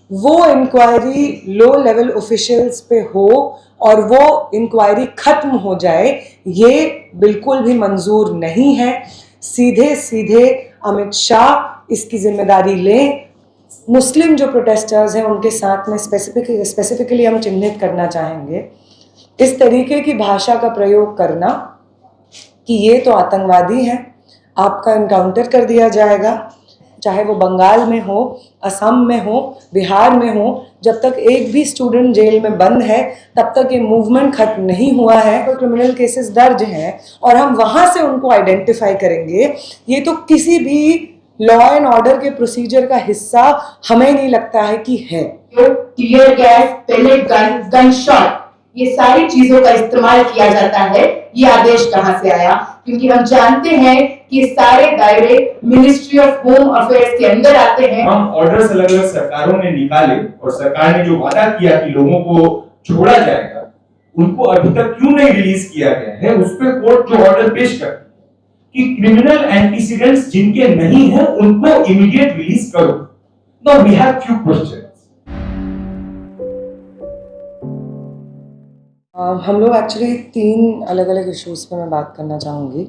वो inquiry low level officials पे हो और वो इंक्वायरी खत्म हो जाए, ये बिल्कुल भी मंजूर नहीं है। सीधे सीधे अमित शाह इसकी जिम्मेदारी लें। मुस्लिम जो प्रोटेस्टर्स हैं उनके साथ में स्पेसिफिकली हम चिन्हित करना चाहेंगे, इस तरीके की भाषा का प्रयोग करना कि ये तो आतंकवादी हैं, आपका इनकाउंटर कर दिया जाएगा, चाहे वो बंगाल में हो, असम में हो, बिहार में हो। जब तक एक भी स्टूडेंट जेल में बंद है तब तक ये मूवमेंट खत्म नहीं हुआ है। तो क्रिमिनल केसेस दर्ज हैं और हम वहाँ से उनको आइडेंटिफाई करेंगे। ये तो किसी भी लॉ एंड ऑर्डर के प्रोसीजर का हिस्सा हमें नहीं लगता है कि है। Tear gas, pellet gun, gun shot, ये सारी चीजों का इस्तेमाल किया जाता है। ये आदेश कहाँ से आया? क्योंकि हम जानते हैं कि सारे दायरे मिनिस्ट्री ऑफ होम अफेयर्स के अंदर आते हैं। हम ऑर्डर्स अलग अलग सरकारों ने निकाले और सरकार ने जो वादा किया कि लोगों को छोड़ा जाएगा, उनको अभी तक क्यों नहीं रिलीज किया गया है? उस पर कोर्ट जो ऑर्डर पेश करती कि क्रिमिनल एंटीसीडेंट्स जिनके नहीं है उनको इमीडिएट रिलीज करो। Now we have few questions. हम लोग एक्चुअली 3 अलग अलग इश्यूज़ पे मैं बात करना चाहूँगी।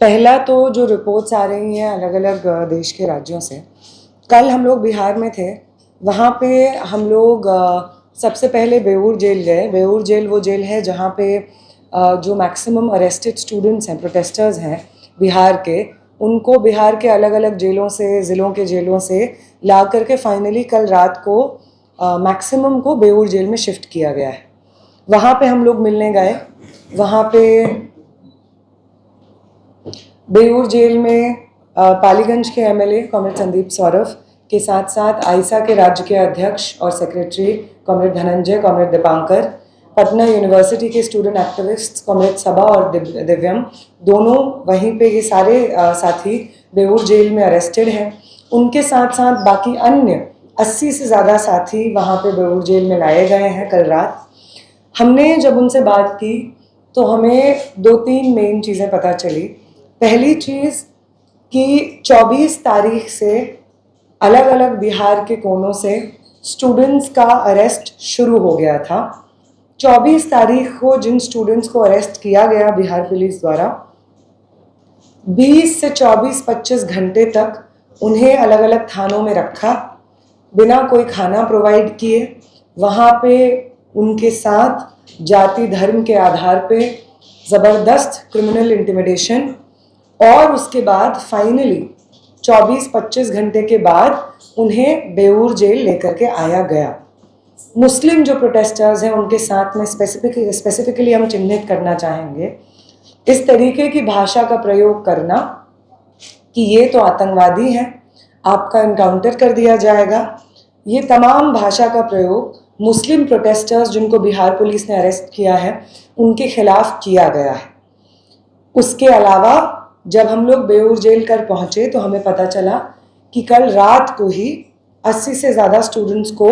पहला तो जो रिपोर्ट्स आ रही हैं अलग अलग देश के राज्यों से। कल हम लोग बिहार में थे, वहाँ पे हम लोग सबसे पहले बेऊर जेल गए। बेऊर जेल वो जेल है जहाँ पे जो मैक्सिमम अरेस्टेड स्टूडेंट्स हैं, प्रोटेस्टर्स हैं बिहार के, उनको बिहार के अलग अलग जेलों से, ज़िलों के जेलों से ला करके फाइनली कल रात को मैक्सिमम को बेऊर जेल में शिफ्ट किया गया है। वहाँ पे हम लोग मिलने गए। वहाँ पे बेऊर जेल में पालीगंज के एमएलए कॉमरेड संदीप सौरभ के साथ साथ आइसा के राज्य के अध्यक्ष और secretary comrade Dhananjay, comrade Dipankar, Patna university के स्टूडेंट एक्टिविस्ट कॉमरेड सबा और दिव्यम, दोनों वहीं पे ये सारे साथी बेऊर जेल में अरेस्टेड हैं। उनके साथ साथ बाकी अन्य 80 से ज़्यादा साथी वहाँ पे बेऊर जेल में लाए गए हैं कल रात। हमने जब उनसे बात की तो हमें 2-3 मेन चीज़ें पता चली। पहली चीज़ कि 24 तारीख से अलग अलग बिहार के कोनों से स्टूडेंट्स का अरेस्ट शुरू हो गया था। 24 तारीख को जिन स्टूडेंट्स को अरेस्ट किया गया बिहार पुलिस द्वारा, 20 से 24-25 घंटे तक उन्हें अलग अलग थानों में रखा, बिना कोई खाना प्रोवाइड किए। वहाँ पे उनके साथ जाति धर्म के आधार पे ज़बरदस्त क्रिमिनल इंटिमिडेशन, और उसके बाद फाइनली 24-25 घंटे के बाद उन्हें बेऊर जेल लेकर के आया गया। मुस्लिम जो प्रोटेस्टर्स हैं उनके साथ में स्पेसिफिकली हम चिन्हित करना चाहेंगे, इस तरीके की भाषा का प्रयोग करना कि ये तो आतंकवादी हैं, आपका इनकाउंटर कर दिया जाएगा, ये तमाम भाषा का प्रयोग मुस्लिम प्रोटेस्टर्स जिनको बिहार पुलिस ने अरेस्ट किया है उनके खिलाफ किया गया है। उसके अलावा जब हम लोग बेऊर जेल कर पहुँचे तो हमें पता चला कि कल रात को ही 80 से ज़्यादा स्टूडेंट्स को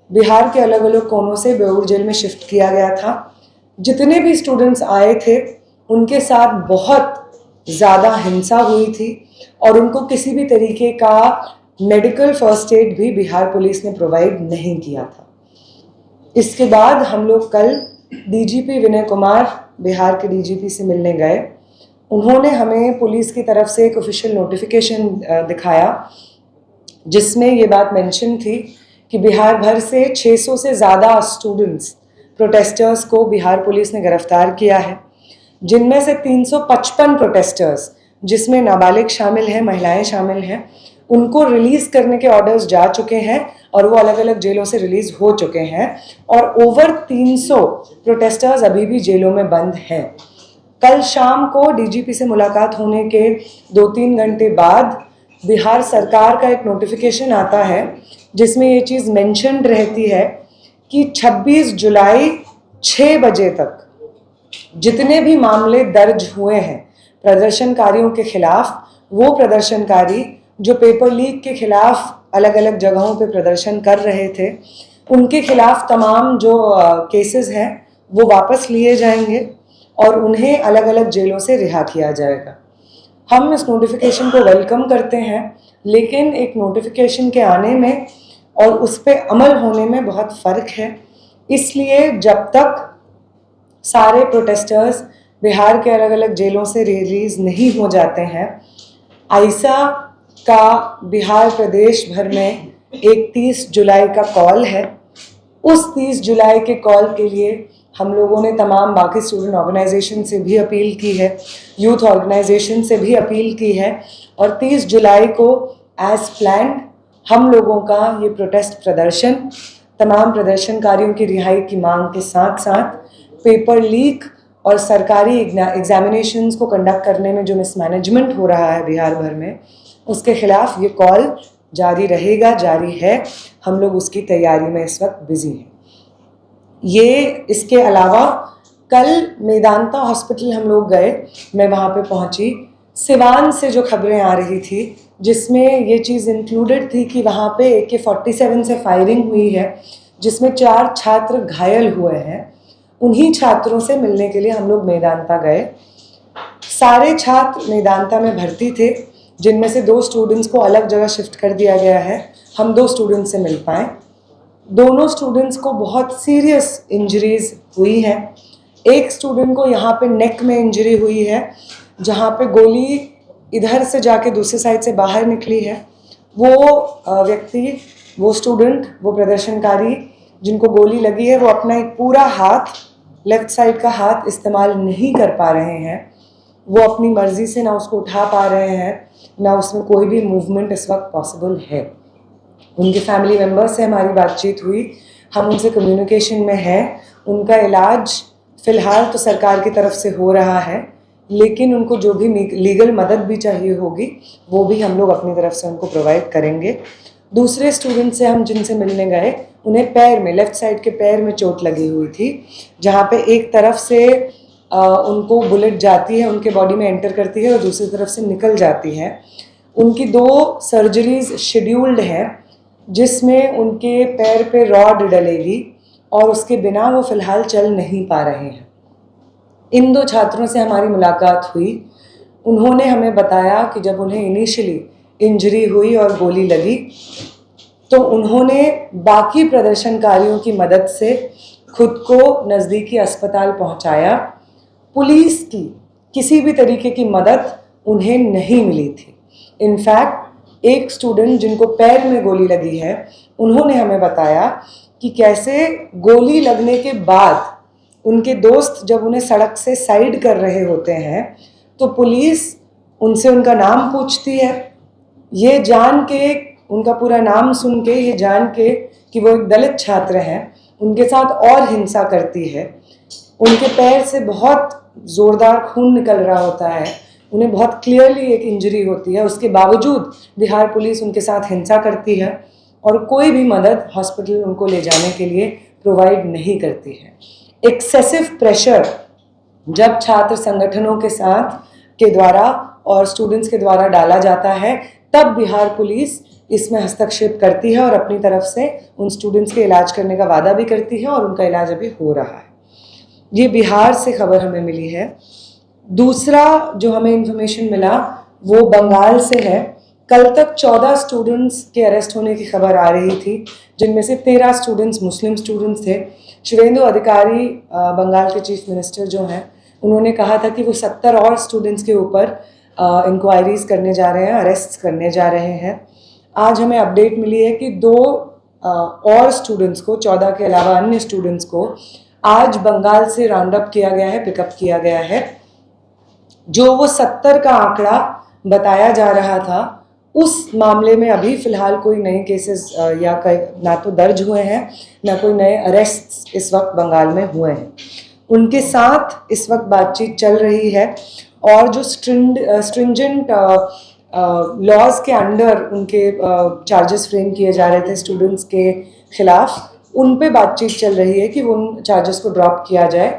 बिहार के अलग अलग कोनों से बेऊर जेल में शिफ्ट किया गया था। जितने भी स्टूडेंट्स आए थे उनके साथ बहुत ज़्यादा हिंसा हुई थी और उनको किसी भी तरीके का मेडिकल फर्स्ट एड भी बिहार पुलिस ने प्रोवाइड नहीं किया था। इसके बाद हम लोग कल डीजीपी विनय कुमार, बिहार के डीजीपी से मिलने गए। उन्होंने हमें पुलिस की तरफ से एक ऑफिशियल नोटिफिकेशन दिखाया जिसमें ये बात मेंशन थी कि बिहार भर से 600 से ज़्यादा स्टूडेंट्स प्रोटेस्टर्स को बिहार पुलिस ने गिरफ्तार किया है, जिनमें से 355 प्रोटेस्टर्स, जिसमें नाबालिग शामिल हैं, महिलाएं शामिल हैं, उनको रिलीज़ करने के ऑर्डर्स जा चुके हैं और वो अलग अलग जेलों से रिलीज़ हो चुके हैं और ओवर 300 प्रोटेस्टर्स अभी भी जेलों में बंद हैं। कल शाम को डीजीपी से मुलाकात होने के 2-3 घंटे बाद बिहार सरकार का एक नोटिफिकेशन आता है जिसमें ये चीज़ मेंशन्ड रहती है कि 26 जुलाई 6 बजे तक जितने भी मामले दर्ज हुए हैं प्रदर्शनकारियों के खिलाफ, वो प्रदर्शनकारी जो पेपर लीक के खिलाफ अलग अलग जगहों पे प्रदर्शन कर रहे थे, उनके खिलाफ तमाम जो केसेस हैं वो वापस लिए जाएंगे और उन्हें अलग अलग जेलों से रिहा किया जाएगा। हम इस नोटिफिकेशन को वेलकम करते हैं, लेकिन एक नोटिफिकेशन के आने में और उस पर अमल होने में बहुत फ़र्क है। इसलिए जब तक सारे प्रोटेस्टर्स बिहार के अलग अलग जेलों से रिलीज़ नहीं हो जाते हैं, आइसा का बिहार प्रदेश भर में एक 30 जुलाई का कॉल है। उस 30 जुलाई के कॉल के लिए हम लोगों ने तमाम बाकी स्टूडेंट ऑर्गेनाइजेशन से भी अपील की है, यूथ ऑर्गेनाइजेशन से भी अपील की है, और 30 जुलाई को एज प्लान्ड हम लोगों का ये प्रोटेस्ट प्रदर्शन तमाम प्रदर्शनकारियों की रिहाई की मांग के साथ साथ पेपर लीक और सरकारी एग्जामिनेशंस को कंडक्ट करने में जो मिसमैनेजमेंट हो रहा है बिहार भर में, उसके खिलाफ ये कॉल जारी रहेगा, जारी है। हम लोग उसकी तैयारी में इस वक्त बिजी हैं। ये इसके अलावा कल मेदांता हॉस्पिटल हम लोग गए, मैं वहाँ पे पहुँची। सिवान से जो खबरें आ रही थी जिसमें ये चीज़ इंक्लूडेड थी कि वहाँ पे AK-47 से फायरिंग हुई है जिसमें 4 छात्र घायल हुए हैं, उन्हीं छात्रों से मिलने के लिए हम लोग मेदांता गए। सारे छात्र मेदांता में भर्ती थे, जिनमें से 2 स्टूडेंट्स को अलग जगह शिफ्ट कर दिया गया है। हम 2 स्टूडेंट्स से मिल पाए। दोनों स्टूडेंट्स को बहुत सीरियस इंजरीज हुई हैं। एक स्टूडेंट को यहाँ पे नेक में इंजरी हुई है, जहाँ पे गोली इधर से जाके दूसरी साइड से बाहर निकली है। वो व्यक्ति, वो स्टूडेंट, वो प्रदर्शनकारी जिनको गोली लगी है, वो अपना एक पूरा हाथ, लेफ्ट साइड का हाथ इस्तेमाल नहीं कर पा रहे हैं। वो अपनी मर्जी से ना उसको उठा पा रहे हैं, ना उसमें कोई भी मूवमेंट इस वक्त पॉसिबल है। उनके फैमिली मेम्बर्स से हमारी बातचीत हुई, हम उनसे कम्युनिकेशन में हैं। उनका इलाज फ़िलहाल तो सरकार की तरफ से हो रहा है, लेकिन उनको जो भी लीगल मदद भी चाहिए होगी वो भी हम लोग अपनी तरफ से उनको प्रोवाइड करेंगे। दूसरे स्टूडेंट से हम जिनसे मिलने गए, उन्हें पैर में, लेफ़्ट साइड के पैर में चोट लगी हुई थी, जहाँ पे एक तरफ से उनको बुलेट जाती है, उनके बॉडी में एंटर करती है और दूसरी तरफ से निकल जाती है। उनकी 2 सर्जरीज शेड्यूल्ड हैं, जिसमें उनके पैर पे रॉड डलेगी और उसके बिना वो फ़िलहाल चल नहीं पा रहे हैं। इन 2 छात्रों से हमारी मुलाकात हुई। उन्होंने हमें बताया कि जब उन्हें इनिशियली इंजरी हुई और गोली लगी तो उन्होंने बाकी प्रदर्शनकारियों की मदद से खुद को नज़दीकी अस्पताल पहुंचाया। पुलिस की किसी भी तरीके की मदद उन्हें नहीं मिली थी। इनफैक्ट एक स्टूडेंट जिनको पैर में गोली लगी है, उन्होंने हमें बताया कि कैसे गोली लगने के बाद उनके दोस्त जब उन्हें सड़क से साइड कर रहे होते हैं तो पुलिस उनसे उनका नाम पूछती है। ये जान के, उनका पूरा नाम सुन के, ये जान के कि वो एक दलित छात्र हैं, उनके साथ और हिंसा करती है। उनके पैर से बहुत ज़ोरदार खून निकल रहा होता है, उन्हें बहुत क्लियरली एक इंजरी होती है, उसके बावजूद बिहार पुलिस उनके साथ हिंसा करती है और कोई भी मदद हॉस्पिटल उनको ले जाने के लिए प्रोवाइड नहीं करती है। एक्सेसिव प्रेशर जब छात्र संगठनों के साथ के द्वारा और स्टूडेंट्स के द्वारा डाला जाता है, तब बिहार पुलिस इसमें हस्तक्षेप करती है और अपनी तरफ से उन स्टूडेंट्स के इलाज करने का वादा भी करती है और उनका इलाज अभी हो रहा है। ये बिहार से खबर हमें मिली है। दूसरा जो हमें इन्फॉर्मेशन मिला वो बंगाल से है। कल तक 14 स्टूडेंट्स के अरेस्ट होने की खबर आ रही थी, जिनमें से 13 स्टूडेंट्स मुस्लिम स्टूडेंट्स थे। शुवेंदु अधिकारी बंगाल के चीफ मिनिस्टर जो हैं, उन्होंने कहा था कि वो 70 और स्टूडेंट्स के ऊपर इंक्वायरीज करने जा रहे हैं, अरेस्ट करने जा रहे हैं। आज हमें अपडेट मिली है कि 2 और स्टूडेंट्स को, 14 के अलावा अन्य स्टूडेंट्स को आज बंगाल से राउंड अप किया गया है, पिकअप किया गया है। जो वो 70 का आंकड़ा बताया जा रहा था, उस मामले में अभी फ़िलहाल कोई नए केसेस या ना तो दर्ज हुए हैं, ना कोई नए अरेस्ट इस वक्त बंगाल में हुए हैं। उनके साथ इस वक्त बातचीत चल रही है और जो स्ट्रिंजेंट लॉज के अंडर उनके चार्जेस फ्रेम किए जा रहे थे स्टूडेंट्स के खिलाफ, उन पे बातचीत चल रही है कि उन चार्जेस को ड्रॉप किया जाए।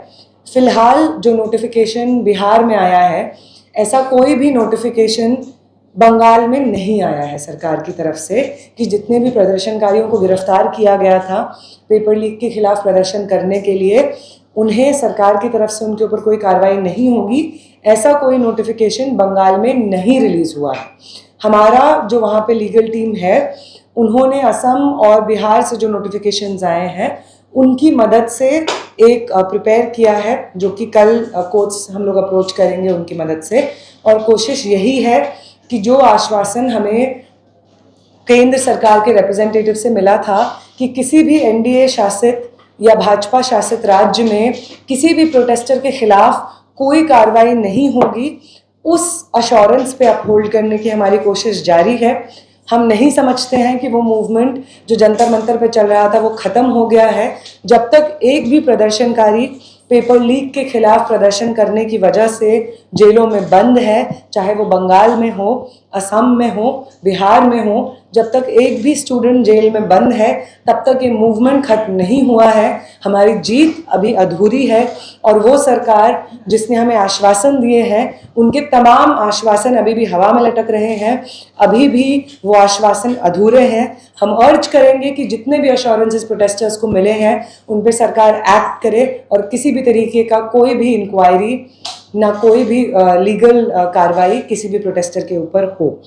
फ़िलहाल जो नोटिफिकेशन बिहार में आया है, ऐसा कोई भी नोटिफिकेशन बंगाल में नहीं आया है सरकार की तरफ से कि जितने भी प्रदर्शनकारियों को गिरफ्तार किया गया था पेपर लीक के खिलाफ प्रदर्शन करने के लिए, उन्हें सरकार की तरफ से उनके ऊपर कोई कार्रवाई नहीं होगी, ऐसा कोई नोटिफिकेशन बंगाल में नहीं रिलीज़ हुआ है। हमारा जो वहाँ पे लीगल टीम है, उन्होंने असम और बिहार से जो नोटिफिकेशंस आए हैं उनकी मदद से एक प्रिपेयर किया है, जो कि कल कोर्ट्स हम लोग अप्रोच करेंगे उनकी मदद से। और कोशिश यही है कि जो आश्वासन हमें केंद्र सरकार के रिप्रेजेंटेटिव से मिला था कि किसी भी एनडीए शासित या भाजपा शासित राज्य में किसी भी प्रोटेस्टर के खिलाफ कोई कार्रवाई नहीं होगी, उस अश्योरेंस पे अपहोल्ड करने की हमारी कोशिश जारी है। हम नहीं समझते हैं कि वो मूवमेंट जो जंतर मंतर पे चल रहा था वो ख़त्म हो गया है। जब तक एक भी प्रदर्शनकारी पेपर लीक के खिलाफ प्रदर्शन करने की वजह से जेलों में बंद है, चाहे वो बंगाल में हो, असम में हो, बिहार में हो, जब तक एक भी स्टूडेंट जेल में बंद है तब तक ये मूवमेंट खत्म नहीं हुआ है। हमारी जीत अभी अधूरी है और वो सरकार जिसने हमें आश्वासन दिए हैं उनके तमाम आश्वासन अभी भी हवा में लटक रहे हैं, अभी भी वो आश्वासन अधूरे हैं। हम अर्ज करेंगे कि जितने भी अश्योरेंसेस प्रोटेस्टर्स को मिले हैं उन पे सरकार एक्ट करे और किसी भी तरीके का कोई भी इंक्वायरी ना कोई भी लीगल कार्रवाई किसी भी प्रोटेस्टर के ऊपर हो।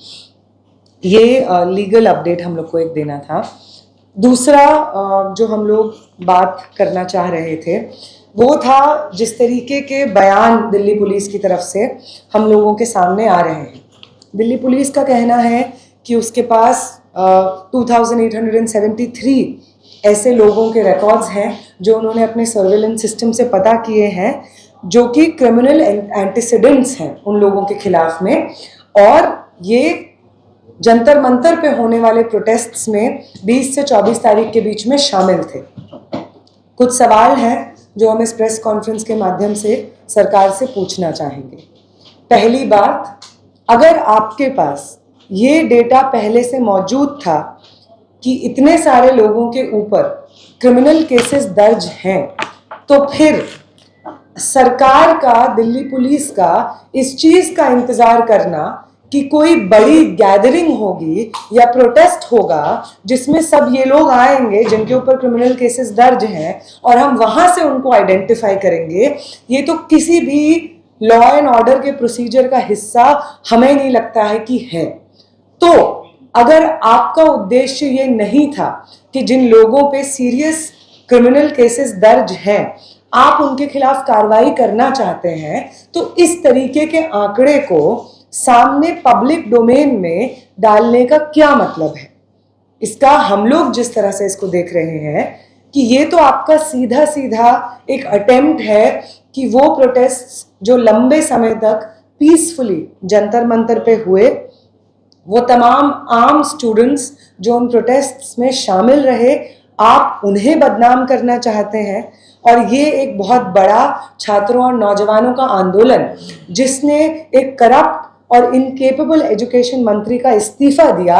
ये लीगल अपडेट हम लोग को एक देना था। दूसरा जो हम लोग बात करना चाह रहे थे वो था जिस तरीके के बयान दिल्ली पुलिस की तरफ से हम लोगों के सामने आ रहे हैं। दिल्ली पुलिस का कहना है कि उसके पास 2873 ऐसे लोगों के रिकॉर्ड्स हैं जो उन्होंने अपने सर्वेलेंस सिस्टम से पता किए हैं, जो कि क्रिमिनल एंटीसीडेंट्स हैं उन लोगों के खिलाफ में, और ये जंतर मंतर पे होने वाले प्रोटेस्ट्स में 20 से 24 तारीख के बीच में शामिल थे। कुछ सवाल हैं जो हम इस प्रेस कॉन्फ्रेंस के माध्यम से सरकार से पूछना चाहेंगे। पहली बात, अगर आपके पास ये डेटा पहले से मौजूद था कि इतने सारे लोगों के ऊपर क्रिमिनल केसेस दर्ज हैं, तो फिर सरकार का, दिल्ली पुलिस का इस चीज़ का इंतज़ार करना कि कोई बड़ी गैदरिंग होगी या प्रोटेस्ट होगा जिसमें सब ये लोग आएंगे जिनके ऊपर क्रिमिनल केसेस दर्ज हैं और हम वहाँ से उनको आइडेंटिफाई करेंगे, ये तो किसी भी लॉ एंड ऑर्डर के प्रोसीजर का हिस्सा हमें नहीं लगता है कि है। तो अगर आपका उद्देश्य ये नहीं था कि जिन लोगों पे सीरियस क्रिमिनल केसेस दर्ज हैं आप उनके खिलाफ कार्रवाई करना चाहते हैं, तो इस तरीके के आंकड़े को सामने पब्लिक डोमेन में डालने का क्या मतलब है? इसका हम लोग जिस तरह से इसको देख रहे हैं कि ये तो आपका सीधा सीधा एक अटेम्प्ट है कि वो प्रोटेस्ट जो लंबे समय तक पीसफुली जंतर मंतर पे हुए, वो तमाम आम स्टूडेंट्स जो उन प्रोटेस्ट्स में शामिल रहे, आप उन्हें बदनाम करना चाहते हैं। और ये एक बहुत बड़ा छात्रों और नौजवानों का आंदोलन जिसने एक करप्ट और इनकेपेबल एजुकेशन मंत्री का इस्तीफा दिया,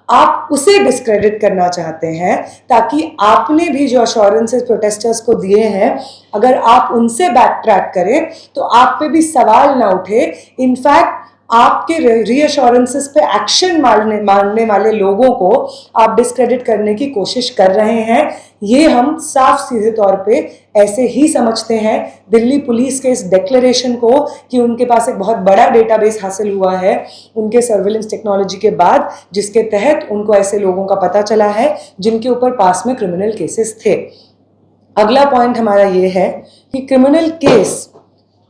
आप उसे डिस्क्रेडिट करना चाहते हैं ताकि आपने भी जो अश्योरेंसेस प्रोटेस्टर्स को दिए हैं अगर आप उनसे बैक ट्रैक करें तो आप पे भी सवाल ना उठे। इनफैक्ट आपके रीअश्योरेंसेस पे एक्शन मानने वाले लोगों को आप डिस्क्रेडिट करने की कोशिश कर रहे हैं। ये हम साफ सीधे तौर पे ऐसे ही समझते हैं दिल्ली पुलिस के इस डिक्लेरेशन को कि उनके पास एक बहुत बड़ा डेटाबेस हासिल हुआ है उनके सर्विलेंस टेक्नोलॉजी के बाद, जिसके तहत उनको ऐसे लोगों का पता चला है जिनके ऊपर पास में क्रिमिनल केसेस थे। अगला पॉइंट हमारा ये है कि क्रिमिनल केस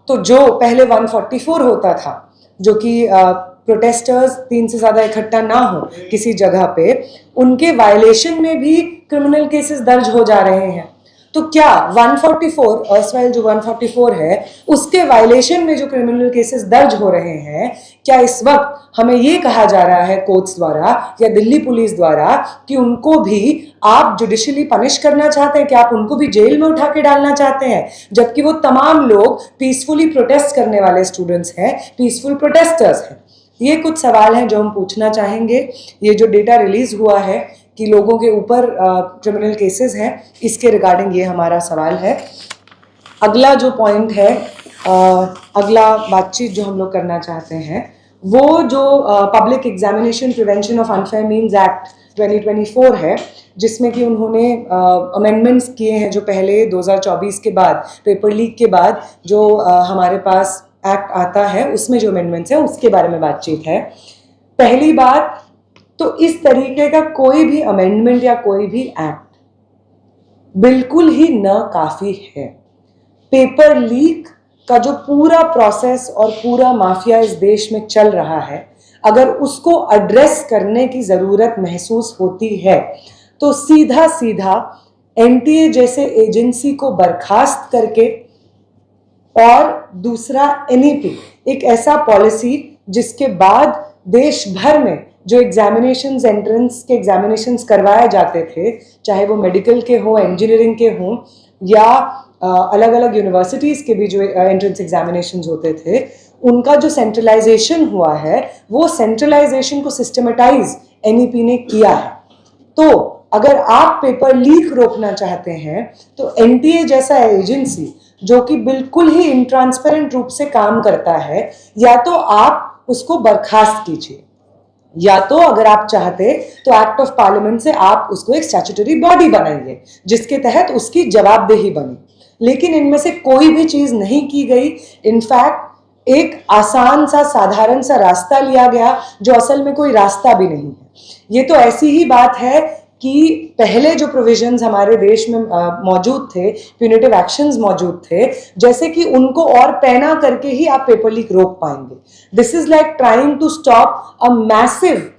तो जो पहले 144 होता था, जो कि प्रोटेस्टर्स 3 से ज़्यादा इकट्ठा ना हो किसी जगह पे, उनके वायलेशन में भी क्रिमिनल केसेस दर्ज हो जा रहे हैं। तो क्या 144 अर्सवाइल जो 144 है उसके वायलेशन में जो क्रिमिनल केसेस दर्ज हो रहे हैं, क्या इस वक्त हमें ये कहा जा रहा है कोर्ट्स द्वारा या दिल्ली पुलिस द्वारा कि उनको भी आप जुडिशियली पनिश करना चाहते हैं, कि आप उनको भी जेल में उठा के डालना चाहते हैं, जबकि वो तमाम लोग पीसफुली प्रोटेस्ट करने वाले स्टूडेंट्स हैं, पीसफुल प्रोटेस्टर्स हैं? ये कुछ सवाल हैं जो हम पूछना चाहेंगे। ये जो डेटा रिलीज हुआ है कि लोगों के ऊपर क्रिमिनल केसेस हैं, इसके रिगार्डिंग ये हमारा सवाल है। अगला जो पॉइंट है, अगला बातचीत जो हम लोग करना चाहते हैं वो जो public examination prevention of unfair means act 2024 है, जिसमें कि उन्होंने अमेंडमेंट्स किए हैं जो पहले 2024 के बाद पेपर लीक के बाद जो हमारे पास एक्ट आता है उसमें जो अमेंडमेंट्स हैं उसके बारे में बातचीत है। पहली बात, तो इस तरीके का कोई भी अमेंडमेंट या कोई भी एक्ट बिल्कुल ही न काफी है। पेपर लीक का जो पूरा प्रोसेस और पूरा माफिया इस देश में चल रहा है, अगर उसको एड्रेस करने की जरूरत महसूस होती है तो सीधा सीधा एनटीए जैसे एजेंसी को बर्खास्त करके और दूसरा एनईपी, एक ऐसा पॉलिसी जिसके बाद देश भर में जो एग्जामिनेशंस, एंट्रेंस के एग्जामिनेशंस करवाए जाते थे, चाहे वो मेडिकल के हों, इंजीनियरिंग के हों या अलग अलग यूनिवर्सिटीज़ के भी जो एंट्रेंस एग्जामिनेशंस होते थे, उनका जो सेंट्रलाइजेशन हुआ है, वो सेंट्रलाइजेशन को सिस्टमेटाइज एनईपी ने किया है। तो अगर आप पेपर लीक रोकना चाहते हैं तो एनटीए जैसा एजेंसी जो कि बिल्कुल ही इनट्रांसपेरेंट रूप से काम करता है, या तो आप उसको बर्खास्त कीजिए, या तो अगर आप चाहते तो एक्ट ऑफ पार्लियामेंट से आप उसको एक स्टैट्यूटरी बॉडी बनाइए जिसके तहत उसकी जवाबदेही बने। लेकिन इनमें से कोई भी चीज नहीं की गई। इनफैक्ट एक आसान सा, साधारण सा रास्ता लिया गया जो असल में कोई रास्ता भी नहीं है। ये तो ऐसी ही बात है कि पहले जो प्रोविजंस हमारे देश में मौजूद थे, प्यूनिटिव एक्शंस मौजूद थे, जैसे कि उनको और पैना करके ही आप पेपर लीक रोक पाएंगे। This is like trying to stop a massive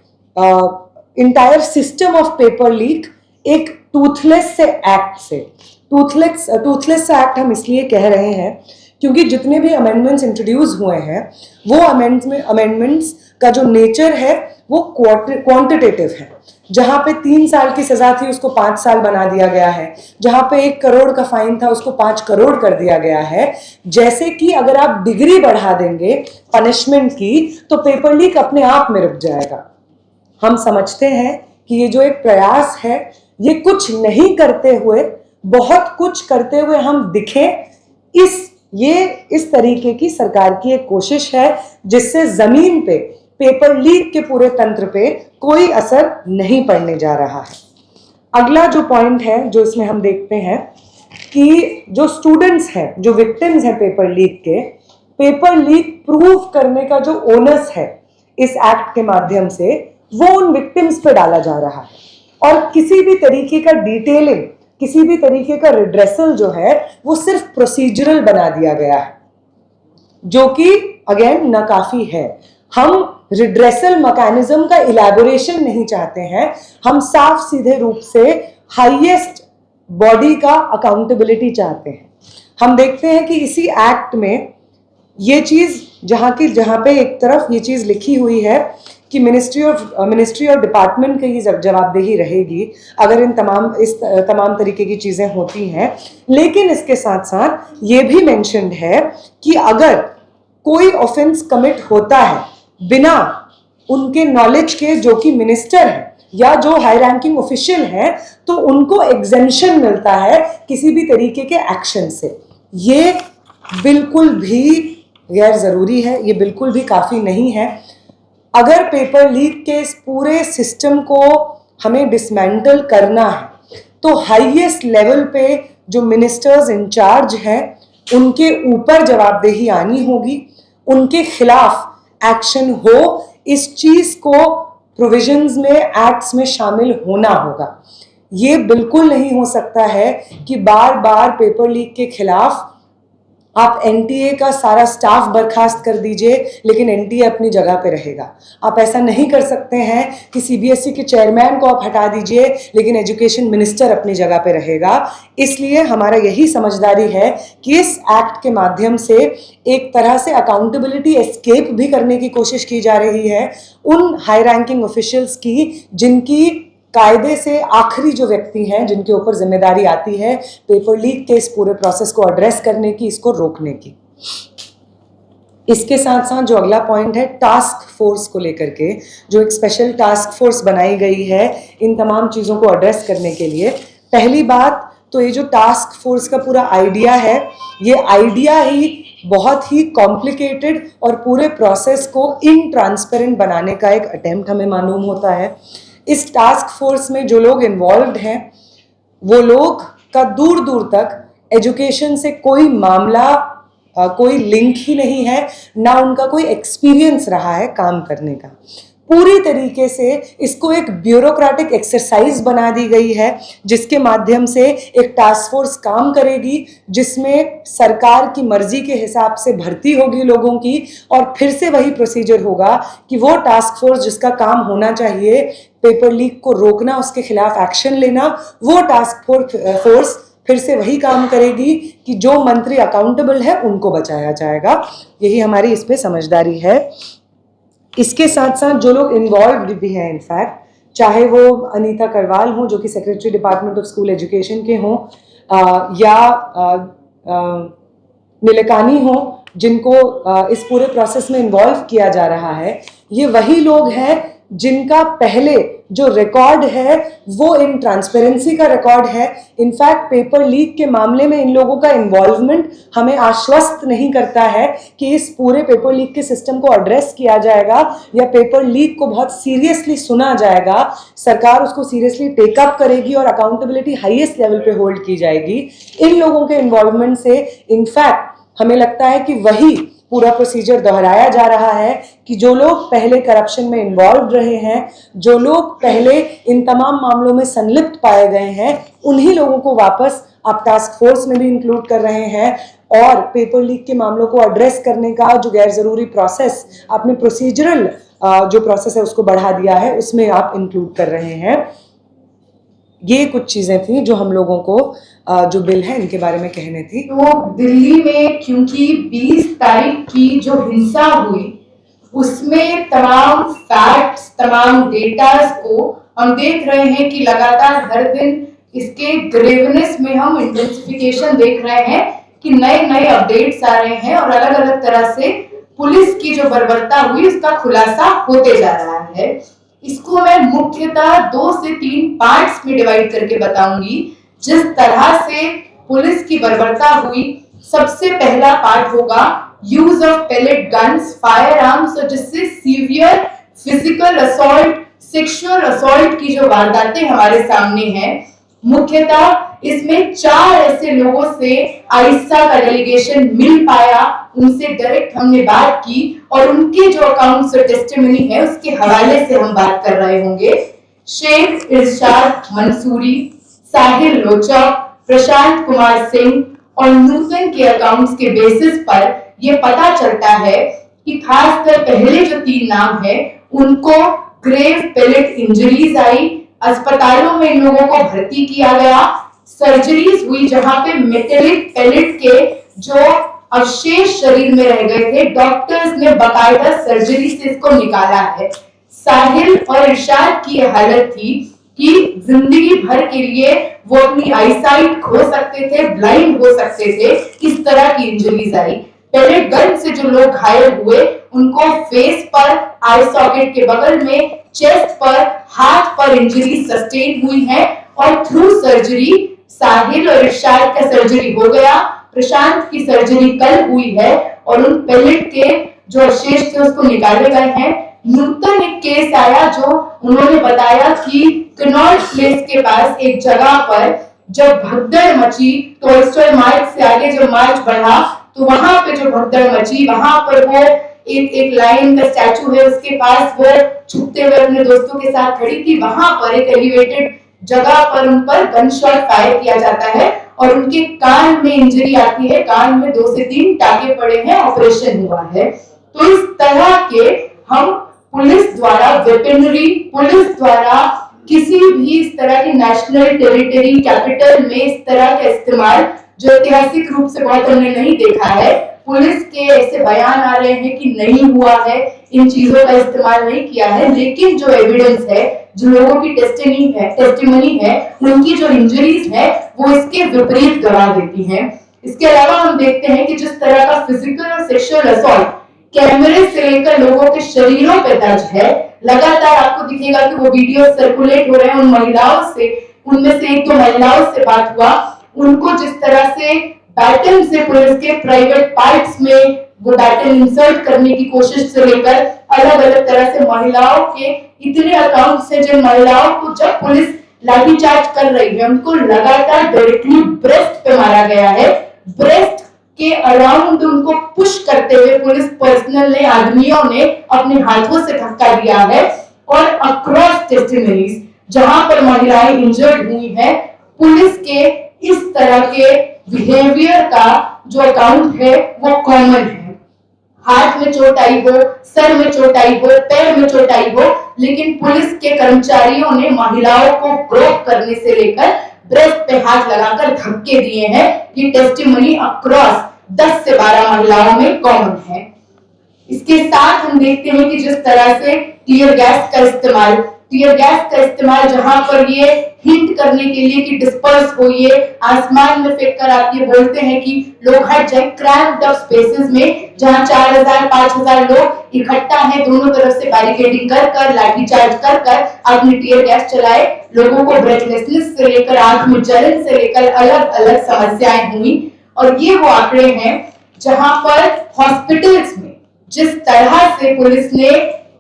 entire system of paper leak एक टूथलेस से एक्ट से। टूथलेस एक्ट हम इसलिए कह रहे हैं क्योंकि जितने भी अमेंडमेंट्स इंट्रोड्यूस हुए हैं वो अमेंडमेंट्स का जो नेचर है वो क्वांटिटेटिव है। जहां पे 3 साल की सजा थी उसको 5 साल बना दिया गया है, जहां पे 1 करोड़ का फाइन था उसको 5 करोड़ कर दिया गया है। जैसे कि अगर आप डिग्री बढ़ा देंगे पनिशमेंट की तो पेपर लीक अपने आप में रुक जाएगा। हम समझते हैं कि ये जो एक प्रयास है, ये कुछ नहीं करते हुए बहुत कुछ करते हुए हम दिखें, इस तरीके की सरकार की एक कोशिश है जिससे जमीन पे पेपर लीक के पूरे तंत्र पे कोई असर नहीं पड़ने जा रहा है। अगला जो पॉइंट है जो इसमें हम देखते हैं कि जो स्टूडेंट्स हैं, जो विक्टिम्स हैं पेपर लीक के, पेपर लीक प्रूव करने का जो ओनस है इस एक्ट के माध्यम से वो उन विक्टिम्स पे डाला जा रहा है। और किसी भी तरीके का डिटेलिंग, किसी भी तरीके का रिड्रेसल जो है वो सिर्फ प्रोसीजरल बना दिया गया है, जो कि अगेन नाकाफी है। हम रिड्रेसल मैकेनिज्म का इलैबोरेशन नहीं चाहते हैं, हम साफ सीधे रूप से हाईएस्ट बॉडी का अकाउंटेबिलिटी चाहते हैं। हम देखते हैं कि इसी एक्ट में ये चीज जहां पे एक तरफ ये चीज लिखी हुई है कि मिनिस्ट्री और डिपार्टमेंट की जवाबदेही रहेगी अगर इस तमाम तरीके की चीजें होती हैं, लेकिन इसके साथ साथ ये भी मेंशन्ड है कि अगर कोई ऑफेंस कमिट होता है बिना उनके नॉलेज के, जो कि मिनिस्टर है या जो हाई रैंकिंग ऑफिशियल है, तो उनको एग्जेम्पशन मिलता है किसी भी तरीके के एक्शन से। ये बिल्कुल भी गैर जरूरी है, ये बिल्कुल भी काफी नहीं है। अगर पेपर लीक के इस पूरे सिस्टम को हमें डिसमेंटल करना है तो हाईएस्ट लेवल पे जो मिनिस्टर्स इंचार्ज हैं उनके ऊपर जवाबदेही आनी होगी, उनके खिलाफ एक्शन हो, इस चीज को प्रोविजंस में, एक्ट्स में शामिल होना होगा। ये बिल्कुल नहीं हो सकता है कि बार बार पेपर लीक के खिलाफ आप एनटीए का सारा स्टाफ बर्खास्त कर दीजिए लेकिन एनटीए अपनी जगह पे रहेगा। आप ऐसा नहीं कर सकते हैं कि सीबीएसई के चेयरमैन को आप हटा दीजिए लेकिन एजुकेशन मिनिस्टर अपनी जगह पे रहेगा। इसलिए हमारा यही समझदारी है कि इस एक्ट के माध्यम से एक तरह से अकाउंटेबिलिटी एस्केप भी करने की कोशिश की जा रही है उन हाई रैंकिंग ऑफिशियल्स की, जिनकी कायदे से आखिरी जो व्यक्ति हैं, जिनके ऊपर जिम्मेदारी आती है पेपर लीक के इस पूरे प्रोसेस को एड्रेस करने की, इसको रोकने की। इसके साथ साथ जो अगला पॉइंट है टास्क फोर्स को लेकर के, जो एक स्पेशल टास्क फोर्स बनाई गई है इन तमाम चीज़ों को एड्रेस करने के लिए। पहली बात तो ये जो टास्क फोर्स का पूरा आइडिया है, ये आइडिया ही बहुत ही कॉम्प्लिकेटेड और पूरे प्रोसेस को इनट्रांसपेरेंट बनाने का एक अटेम्प्ट हमें मालूम होता है। इस टास्क फोर्स में जो लोग इन्वॉल्व्ड हैं वो लोग का दूर दूर तक एजुकेशन से कोई मामला, कोई लिंक ही नहीं है, ना उनका कोई एक्सपीरियंस रहा है काम करने का। पूरी तरीके से इसको एक ब्यूरोक्रेटिक एक्सरसाइज बना दी गई है, जिसके माध्यम से एक टास्क फोर्स काम करेगी, जिसमें सरकार की मर्जी के हिसाब से भर्ती होगी लोगों की, और फिर से वही प्रोसीजर होगा कि वो टास्क फोर्स जिसका काम होना चाहिए पेपर लीक को रोकना, उसके खिलाफ एक्शन लेना, वो टास्क फोर्स फिर से वही काम करेगी कि जो मंत्री अकाउंटेबल है उनको बचाया जाएगा। यही हमारी इस पे समझदारी है। इसके साथ साथ जो लोग इन्वॉल्व भी हैं, इनफैक्ट चाहे वो अनीता करवाल हो जो कि secretary department of school education के हों, या नीलकानी हो जिनको इस पूरे प्रोसेस में इन्वॉल्व किया जा रहा है, ये वही लोग हैं जिनका पहले जो रिकॉर्ड है वो इन ट्रांसपेरेंसी का रिकॉर्ड है। इनफैक्ट पेपर लीक के मामले में इन लोगों का इन्वॉल्वमेंट हमें आश्वस्त नहीं करता है कि इस पूरे पेपर लीक के सिस्टम को एड्रेस किया जाएगा या पेपर लीक को बहुत सीरियसली सुना जाएगा, सरकार उसको सीरियसली टेकअप करेगी और अकाउंटेबिलिटी हाईएस्ट लेवल पे होल्ड की जाएगी। इन लोगों के इन्वॉल्वमेंट से इनफैक्ट हमें लगता है कि वही पूरा प्रोसीजर दोहराया जा रहा है कि जो लोग पहले करप्शन में इन्वॉल्व रहे हैं, जो लोग पहले इन तमाम मामलों में संलिप्त पाए गए हैं, उन्हीं लोगों को वापस आप टास्क फोर्स में भी इंक्लूड कर रहे हैं, और पेपर लीक के मामलों को एड्रेस करने का जो गैर जरूरी प्रोसेस आपने प्रोसीजरल जो प्रोसेस है उसको बढ़ा दिया है, उसमें आप इंक्लूड कर रहे हैं। ये कुछ चीजें थी जो हम लोगों को जो बिल है इनके बारे में कहने थी। तो दिल्ली में क्योंकि 20 तारीख की जो हिंसा हुई उसमें तमाम फैक्ट्स, तमाम डेटास को हम देख रहे हैं कि लगातार हर दिन इसके ग्रेवनेस में हम इंटेंसिफिकेशन देख रहे हैं कि नए नए अपडेट्स आ रहे हैं और अलग अलग तरह से पुलिस की जो बर्बरता हुई उसका खुलासा होते जा रहा है। इसको मैं मुख्यतः 2 से 3 पार्ट्स में डिवाइड करके बताऊंगी। जिस तरह से पुलिस की बर्बरता हुई, सबसे पहला पार्ट होगा use of pellet guns, firearms, और जिससे severe physical assault, sexual assault की जो वारदातें हमारे सामने हैं। मुख्यतः इसमें 4 ऐसे लोगों से आइसा का डेलीगेशन मिल पाया, उनसे डायरेक्ट हमने बात की और उनके जो अकाउंट्स और टेस्टिमनी है उसके हवाले से हम बात कर रहे होंगे। शेख इरशाद मंसूरी, साहिल लोचक, प्रशांत कुमार सिंह और नूतन के अकाउंट्स के बेसिस पर यह पता चलता है कि खासकर पहले जो 3 नाम है उनको ग्रेव पेलेट इंजरीज आई, अस्पतालों में इन लोगों को भर्ती किया गया, सर्जरीज हुई जहां पे मेटेलिक पेलेट के जो अवशेष शरीर में रह गए थे, डॉक्टर्स ने बाकायदा सर्जरी से इसको निकाला है। साहिल और इरशाद की यह हालत थी कि जिंदगी भर के लिए वो अपनी आईसाइट खो सकते थे, ब्लाइंड हो सकते थे, इस तरह की इंजरीज आई। पहले गन से जो लोग घायल हुए उनको फेस पर, आई सॉकेट के बगल में, चेस्ट पर, हाथ पर इंजरी सस्टेन हुई है और थ्रू सर्जरी साहिल और इरशाद का सर्जरी हो गया, प्रशांत की सर्जरी कल हुई है और उन पेलेट के जो अवशेष थे उसको निकाले गए हैं। नूतन एक केस आया जो उन्होंने बताया कि कनॉट प्लेस के पास एक जगह पर जब भगदड़ मची, टॉलस्टॉय मार्ग से आगे जब मार्च बढ़ा तो वहां पे जो भगदड़ मची, वहां पर वो एक लाइन का स्टैचू है, उसके पास वो छुपते हुए अपने दोस्तों के साथ खड़ी थी। वहां पर एक एलिवेटेड जगह पर उन पर गन शॉट फायर किया जाता है और उनके कान में इंजरी आती है, कान में 2 से 3 टाके पड़े हैं, ऑपरेशन हुआ है। तो इस तरह के हम पुलिस द्वारा वेपनरी, पुलिस द्वारा किसी भी इस तरह के नेशनल टेरिटरी कैपिटल में इस तरह का इस्तेमाल जो ऐतिहासिक रूप से बहुत हमने नहीं देखा है। पुलिस के ऐसे बयान आ रहे हैं कि नहीं हुआ है, इन चीजों का इस्तेमाल नहीं किया है, लेकिन जो एविडेंस है, जो लोगों की टेस्टिमनी है, उनकी जो इंजरीज है वो इसके विपरीत गवाह देती हैं। इसके अलावा हम देखते हैं कि जिस तरह का फिजिकल और सेक्सुअल असॉल्ट कैमरे से लेकर लोगों के शरीरों पे दर्ज है, लगातार आपको दिखेगा कि वो वीडियो सर्कुलेट हो रहे हैं उन महिलाओं से, उनमें से 1-2 महिलाओं से बात हुआ, उनको जिस तरह से बैटन से पुलिस के प्राइवेट पार्ट्स में वो बैटन इंसर्ट करने की कोशिश से लेकर अलग अलग तरह से महिलाओं के इतने अकाउंट्स हैं जिन महिलाओं को जब पुलिस लाठीचार्ज कर रही है उनको लगातार डायरेक्टली ब्रेस्ट पे मारा गया है। ब्रेस्ट के अराउंड उनको पुश करते हुए पुलिस पर्सनल ने, आदमियों ने अपने हाथों से धक्का दिया है। और अक्रॉस टेस्टिमनीज जहां पर महिलाएं इंजर्ड हुई हैं, पुलिस के इस तरह के बिहेवियर का जो अकाउंट है वो कॉमन है। हाथ में चोट आई हो, सर में चोट आई हो, पैर में चोट आई हो, लेकिन पुलिस के कर्मचारियों ने महिलाओं को ग्रोप करने से लेकर ब्रेस्ट पे हाथ लगाकर धक्के दिए हैं। ये टेस्टिमनी अक्रॉस 10 से 12 महिलाओं में कॉमन है। इसके साथ हम देखते हैं कि जिस तरह से टीयर गैस का इस्तेमाल जहां पर ये हिंट करने के लिए कि डिस्पर्स हो, ये आसमान में फेंक कर आप ये बोलते हैं कि लोग हट जाए, क्रैम्प्ड अप स्पेसेस में जहां 4000-5000 लोग इकट्ठा हैं, दोनों तरफ से बैरिकेडिंग कर लाठीचार्ज कर आपने टीयर गैस चलाए, लोगों को ब्रेथलेसनेस से लेकर आंख में जलन से लेकर अलग अलग समस्याएं हुई। और ये वो आंकड़े हैं जहां पर हॉस्पिटल्स में जिस तरह से पुलिस ने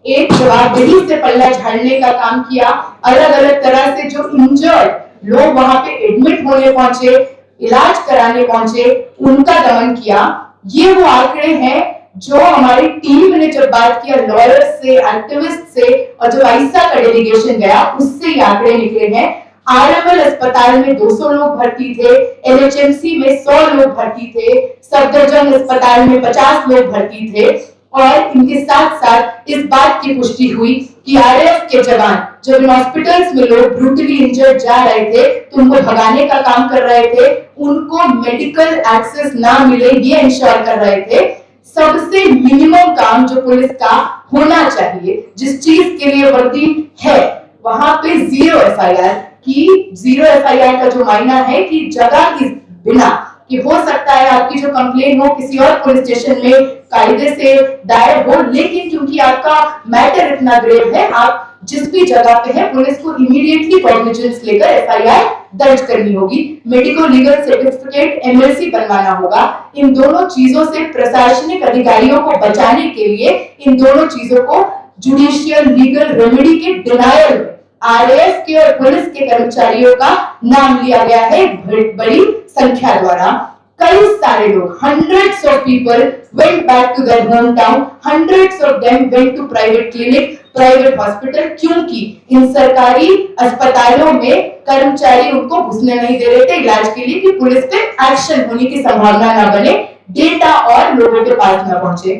एक जवाबदेही से पल्ला झाड़ने का काम किया, अलग अलग तरह से जो इंजर्ड लोग वहां पे एडमिट होने पहुंचे, इलाज कराने पहुंचे, उनका दमन किया। ये वो आंकड़े हैं जो हमारी टीम ने जब बात किया लॉयर्स से, एक्टिविस्ट से, और जो आईसा का डेलीगेशन गया उससे ये आंकड़े निकले हैं। आरएमएल अस्पताल में 200 लोग भर्ती थे, एनएचएमसी में 100 लोग भर्ती थे, सफदरजंग अस्पताल में 50 लोग भर्ती थे। और इनके साथ साथ इस बात की पुष्टि हुई कि आरएएफ के जवान जब इन हॉस्पिटल्स में लोग ब्रूटली इंजर्ड जा रहे थे तो उनको भगाने का काम कर रहे थे, उनको मेडिकल एक्सेस ना मिले ये इंश्योर कर रहे थे। सबसे मिनिमम काम जो पुलिस का होना चाहिए, जिस चीज के लिए वर्दी है, वहां पे 0 एफआईआर की। 0 एफआईआर का जो मायना है कि जगह की बिना, कि हो सकता है आपकी जो कंप्लेन हो किसी और पुलिस स्टेशन में कायदे से दायर हो, लेकिन क्योंकि आपका मैटर इतना ग्रेव है, आप जिस भी जगह पे है, पुलिस को इमीडिएटली कॉग्निजेंस लेकर एफआईआर दर्ज करनी होगी, मेडिको लीगल सर्टिफिकेट एमएलसी बनवाना होगा। इन दोनों चीजों से प्रशासनिक अधिकारियों को बचाने के लिए इन दोनों चीजों को जुडिशियल लीगल रेमेडी के डिनायल में आरएएफ के और पुलिस के कर्मचारियों का नाम लिया गया है बड़ी संख्या द्वारा। कई सारे लोग, hundreds of people went back to their hometown, hundreds of them went to private clinic, private hospital, क्योंकि इन सरकारी अस्पतालों में कर्मचारी उनको घुसने नहीं दे रहे थे इलाज के लिए कि पुलिस पे एक्शन होने की संभावना ना बने, डेटा और लोगों के पास ना पहुंचे।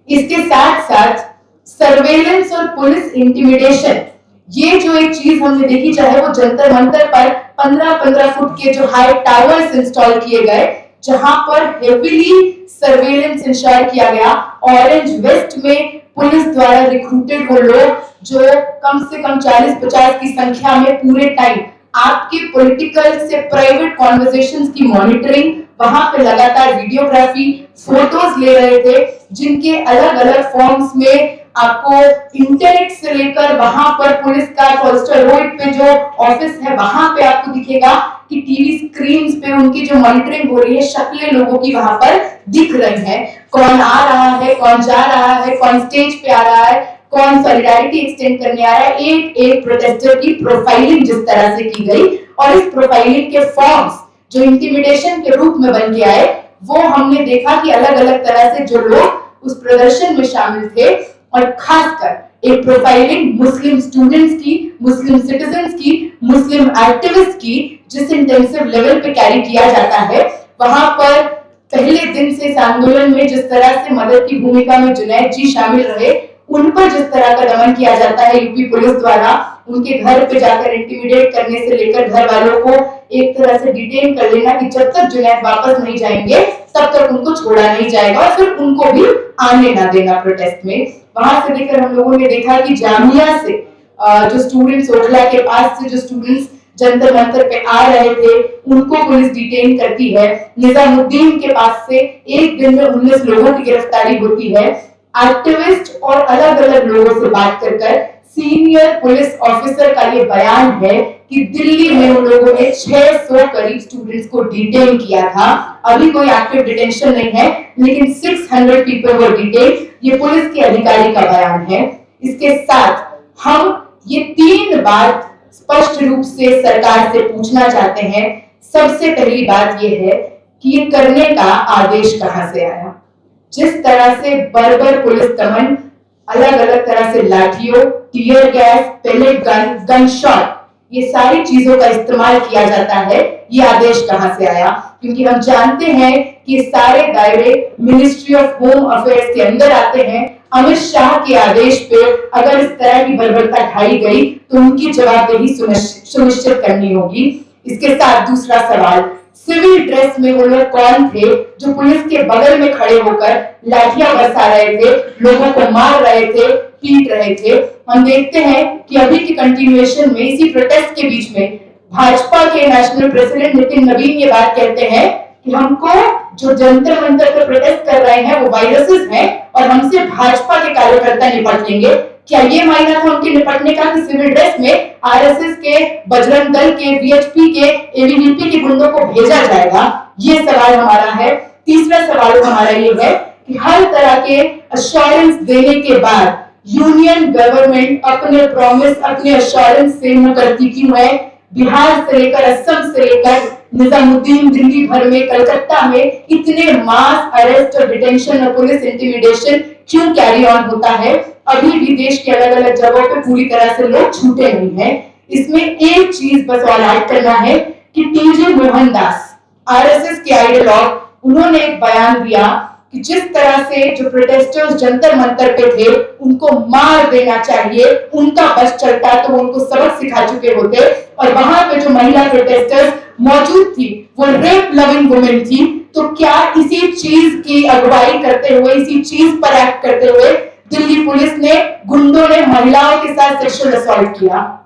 इसके साथ साथ सर्वेलेंस और पुलिस इंटिमिडेशन, ये जो एक चीज हमने देखी, चाहे वो जंतर मंतर पर 15-15 फुट के जो हाई टावर्स इंस्टॉल किए गए, जहां पर हेवीली सर्वेलेंस इंश्योर किया गया। ऑरेंज वेस्ट में पुलिस द्वारा रिक्रूटेड वो लोग जो कम से कम 40-50 की संख्या में पूरे टाइम आपके पॉलिटिकल से प्राइवेट कॉन्वर्सेशंस की मॉनिटरिंग, वहां पे लगातार वीडियोग्राफी, फोटोज ले रहे थे, जिनके अलग अलग फॉर्म्स में आपको इंटरनेट से लेकर वहां पर पुलिस का कोस्टल रोड पे जो ऑफिस है वहां पे आपको दिखेगा कि टीवी स्क्रीन्स पे उनकी जो मॉनिटरिंग हो रही है, शक्लें लोगों की वहां पर दिख रही हैं, कौन आ रहा है, कौन जा रहा है, कौन स्टेज पे आ रहा है, कौन सॉलिडारिटी एक्सटेंड करने आ रहा है। एक प्रोटेस्टर की प्रोफाइलिंग जिस तरह से की गई, और इस प्रोफाइलिंग के फॉर्म्स जो इंटिमिडेशन के रूप में बन के आए, वो हमने देखा कि अलग अलग तरह से जो लोग उस प्रदर्शन में शामिल थे, और खासकर एक प्रोफाइलिंग मुस्लिम स्टूडेंट्स की, मुस्लिम सिटीजन्स की, मुस्लिम एक्टिविस्ट की, जिस इंटेंसिव लेवल पे कैरी किया जाता है, वहां पर पहले दिन से इस आंदोलन में जिस तरह से मदद की भूमिका में जुनैद जी शामिल रहे, उन पर जिस तरह का दमन किया जाता है यूपी पुलिस द्वारा, उनके घर पे जाकर इंटिमिडेट करने से लेकर घर वालों को एक तरह से डिटेन कर लेना कि जब तक जुनैद वापस नहीं जाएंगे तब तक उनको छोड़ा नहीं जाएगा, और फिर उनको भी आने ना देना प्रोटेस्ट में। वहां से लेकर हम लोगों ने देखा कि जामिया से जो स्टूडेंट्स, ओखला के पास से जो स्टूडेंट्स जंतर मंतर पे आ रहे थे, उनको पुलिस डिटेन करती है। निजामुद्दीन के पास से एक दिन में 19 लोगों की गिरफ्तारी होती है। एक्टिविस्ट और अलग अलग लोगों से बात कर सीनियर पुलिस ऑफिसर का ये बयान है कि दिल्ली में उन लोगों ने 600 करीब स्टूडेंट्स को डिटेन किया था। अभी कोई एक्टिव डिटेंशन नहीं है, लेकिन 600 पीपल वर डिटेन, ये पुलिस के अधिकारी का बयान है। इसके साथ हम ये 3 बात स्पष्ट रूप से सरकार से पूछना चाहते हैं। सबसे पहली बात ये है कि ये करने का आदेश कहां से आया। जिस तरह से बर्बर पुलिस कमांड अलग अलग तरह से लाठियों, tear gas, pellet gun, gun shot, ये सारी चीजों का इस्तेमाल किया जाता है, ये आदेश कहां से आया। क्योंकि हम जानते हैं कि सारे दायरे मिनिस्ट्री ऑफ होम अफेयर्स के अंदर आते हैं। अमित शाह के आदेश पे अगर इस तरह की बर्बरता ढाई गई तो उनकी जवाबदेही सुनिश्चित करनी होगी। इसके साथ दूसरा सवाल, सिविल ड्रेस में वो लोग कौन थे जो पुलिस के बगल में खड़े होकर लाठियां बरसा रहे थे, लोगों को मार रहे थे, पीट रहे थे। हम देखते हैं कि अभी की कंटिन्यूएशन में इसी प्रोटेस्ट के बीच में भाजपा के नेशनल प्रेसिडेंट नितिन नवीन ये बात कहते हैं कि हमको जो जंतर मंतर पर प्रोटेस्ट कर रहे हैं वो वायरसेस हैं और हमसे भाजपा के कार्यकर्ता निपट लेंगे। क्या ये मायना था उनके निपटने का कि सिविल ड्रेस में आरएसएस के, बजरंग दल के, वीएचपी के, एबीवीपी के गुंडों को भेजा जाएगा? ये सवाल हमारा है। तीसरा सवाल हमारा ये है कि हर तरह के अश्योरेंस देने के बाद यूनियन गवर्नमेंट अपने प्रॉमिस, अपने अश्योरेंस से मुंह करती क्यों है? बिहार से लेकर असम से लेकर निजामुद्दीन, दिल्ली भर में, कलकत्ता में इतने मास अरेस्ट और डिटेंशन और पुलिस इंटिमिडेशन क्यों कैरी ऑन होता है? अभी भी देश के अलग अलग जगहों पे पूरी तरह से लोग छूटे नहीं हैं। इसमें एक चीज बस और ऐड करना है कि टीजे मोहनदास, आरएसएस के आइडियोलॉग, उन्होंने एक बयान दिया कि जिस तरह से जो प्रोटेस्टर्स जंतर मंतर पे थे उनको मार देना चाहिए, उनका बस चलता तो उनको सबक सिखा चुके होते। और वहां पे जो महिला प्रोटेस्टर्स मौजूद थी वो रेप लविंग वुमेन थी। तो क्या इसी चीज की अगुवाई करते हुए, इसी चीज पर एक्ट करते हुए दिल्ली पुलिस ने, गुंडों ने महिलाओं के साथ सेक्सुअल असॉल्ट किया?